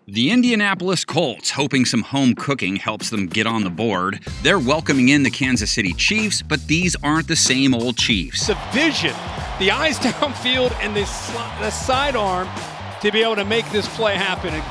The Indianapolis Colts, hoping some home cooking helps them get on the board. They're welcoming in the Kansas City Chiefs, but these aren't the same old Chiefs. The vision, the eyes downfield, and the sidearm to be able to make this play happen. It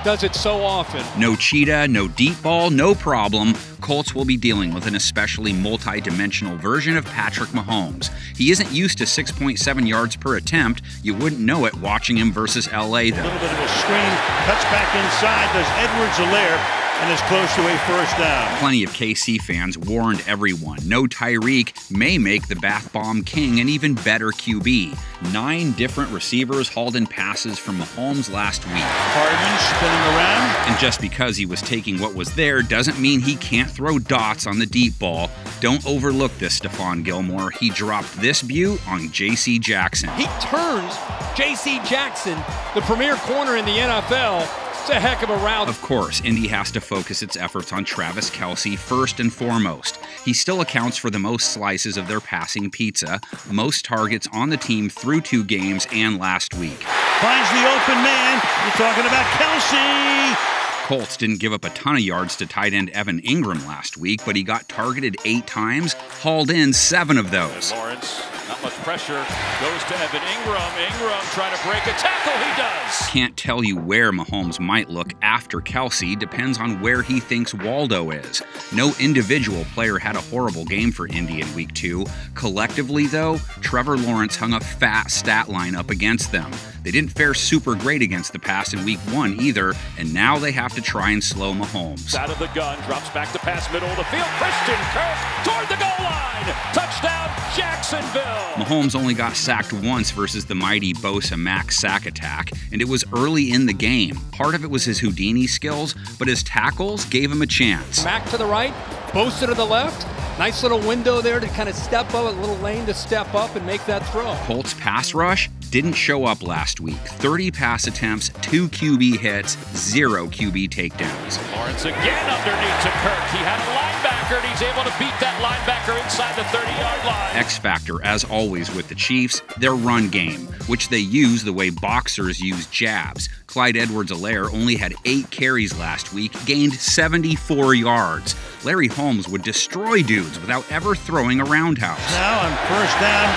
does it so often. No cheetah, no deep ball, no problem. Colts will be dealing with an especially multi-dimensional version of Patrick Mahomes. He isn't used to 6.7 yards per attempt. You wouldn't know it watching him versus LA, though. A little bit of a screen, cuts back inside, does Edwards-HELAIRE, and is close to a first down. Plenty of KC fans warned everyone. No Tyreek may make the bath bomb king an even better QB. 9 different receivers hauled in passes from Mahomes last week. Hardman spinning around. And just because he was taking what was there doesn't mean he can't throw dots on the deep ball. Don't overlook this, Stephon Gilmore. He dropped this beaut on J.C. Jackson. He turns J.C. Jackson, the premier corner in the NFL. It's a heck of a route. Of course, Indy has to focus its efforts on Travis Kelce first and foremost. He still accounts for the most slices of their passing pizza, most targets on the team through 2 games and last week. Finds the open man. You're talking about KELCE. Colts didn't give up a ton of yards to tight end Evan Ingram last week, but he got targeted 8 times, hauled in 7 of those. And Lawrence, not much pressure, goes to Evan Ingram. Ingram trying to break a tackle, he does. Can't tell you where Mahomes might look after Kelce, depends on where he thinks Waldo is. No individual player had a horrible game for Indy in week 2. Collectively, though, Trevor Lawrence hung a fat stat line up against them. They didn't fare super great against the pass in week 1 either, and now they have to try and slow Mahomes. Out of the gun, drops back to pass middle of the field. Christian Kirk toward the goal line. Touchdown, Jacksonville. Mahomes only got sacked once versus the mighty Bosa Max sack attack, and it was early in the game. Part of it was his Houdini skills, but his tackles gave him a chance. Mack to the right, Bosa to the left. Nice little window there to kind of step up, a little lane to step up and make that throw. Colts pass rush didn't show up last week. 30 pass attempts, 2 QB hits, 0 QB takedowns. Lawrence again underneath to Kirk. He had a linebacker, and he's able to beat that linebacker inside the 30-yard line. X factor, as always with the Chiefs, their run game, which they use the way boxers use jabs. CLYDE Edwards-HELAIRE only had 8 carries last week, gained 74 yards. Larry Holmes would destroy dudes without ever throwing a roundhouse. Now on first down,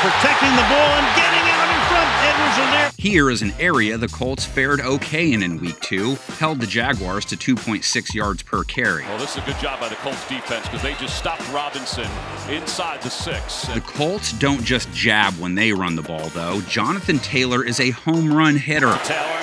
protecting the ball and getting out in front. Edwards-HELAIRE. Here is an area the Colts fared okay in week 2, held the Jaguars to 2.6 yards per carry. Well, this is a good job by the Colts defense because they just stopped Robinson inside the 6. The Colts don't just jab when they run the ball, though. Jonathan Taylor is a home run hitter. Taylor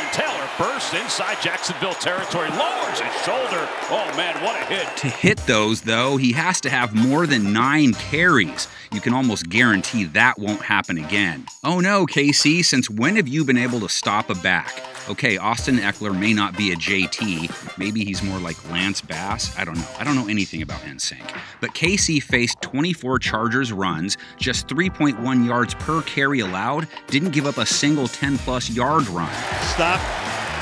bursts inside Jacksonville territory, lowers his shoulder. Oh man, what a hit. To hit those, though, he has to have more than 9 carries. You can almost guarantee that won't happen again. Oh no, KC, since when have you been able to stop a back? Okay, Austin Eckler may not be a JT. Maybe he's more like Lance Bass. I don't know. I don't know anything about NSYNC. But KC faced 24 Chargers runs, just 3.1 yards per carry allowed, didn't give up a single 10-plus yard run. Stop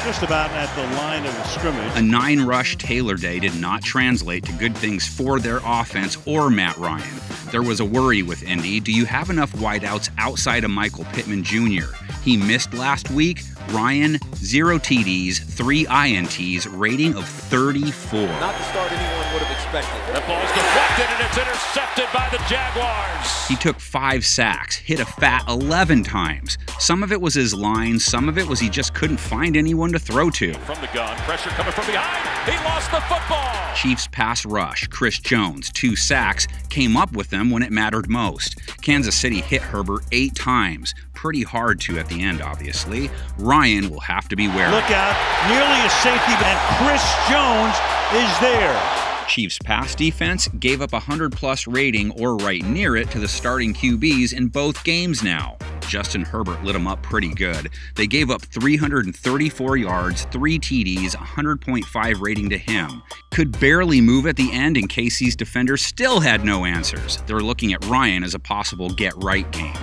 just about at the line of scrimmage. A 9-rush Taylor day did not translate to good things for their offense or Matt Ryan. There was a worry with Indy. Do you have enough wideouts outside of Michael Pittman Jr.? He missed last week. Ryan, 0 TDs, 3 INTs, rating of 34. Not the start anyone would have expected. That ball is deflected and it's intercepted by the Jaguars. He took 5 sacks, hit a fat 11 times. Some of it was his line, some of it was he just couldn't find anyone to throw to. From the gun, pressure coming from behind. He lost the football. Chiefs pass rush, Chris Jones, 2 sacks, came up with them when it mattered most. Kansas City hit Herbert 8 times. Pretty hard to at the end, obviously. Ryan will have to be wary. Look out, nearly a safety, and Chris Jones is there. Chiefs pass defense gave up a 100-plus rating or right near it to the starting QBs in both games now. Justin Herbert lit them up pretty good. They gave up 334 yards, 3 TDs, 100.5 rating to him. Could barely move at the end, and KC's defenders still had no answers. They're looking at Ryan as a possible get-right game.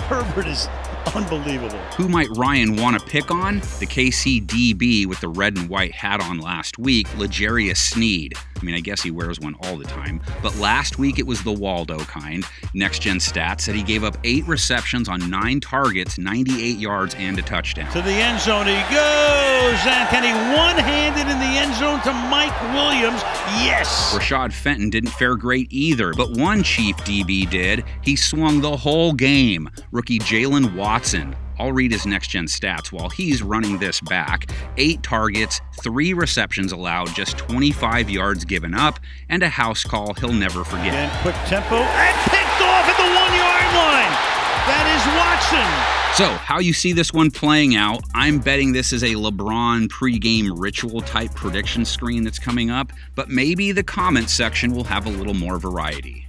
Herbert is Unbelievable. Who might Ryan want to pick on? The KC DB with the red and white hat on last week, L'Jarius Sneed. I mean, I guess he wears one all the time, but last week it was the Waldo kind. Next Gen Stats said he gave up 8 receptions on 9 targets, 98 yards, and a touchdown. To the end zone he goes, and can he one-handed in the end zone to Mike Williams? Yes! Rashad Fenton didn't fare great either, but one Chief DB did. He swung the whole game. Rookie Jalen Watson. I'll read his Next Gen Stats while he's running this back. 8 targets, 3 receptions allowed, just 25 yards given up, and a house call he'll never forget. Again, quick tempo, and picked off at the 1-yard line. That is Watson. So, how you see this one playing out, I'm betting this is a LeBron pregame ritual type prediction screen that's coming up, but maybe the comment section will have a little more variety.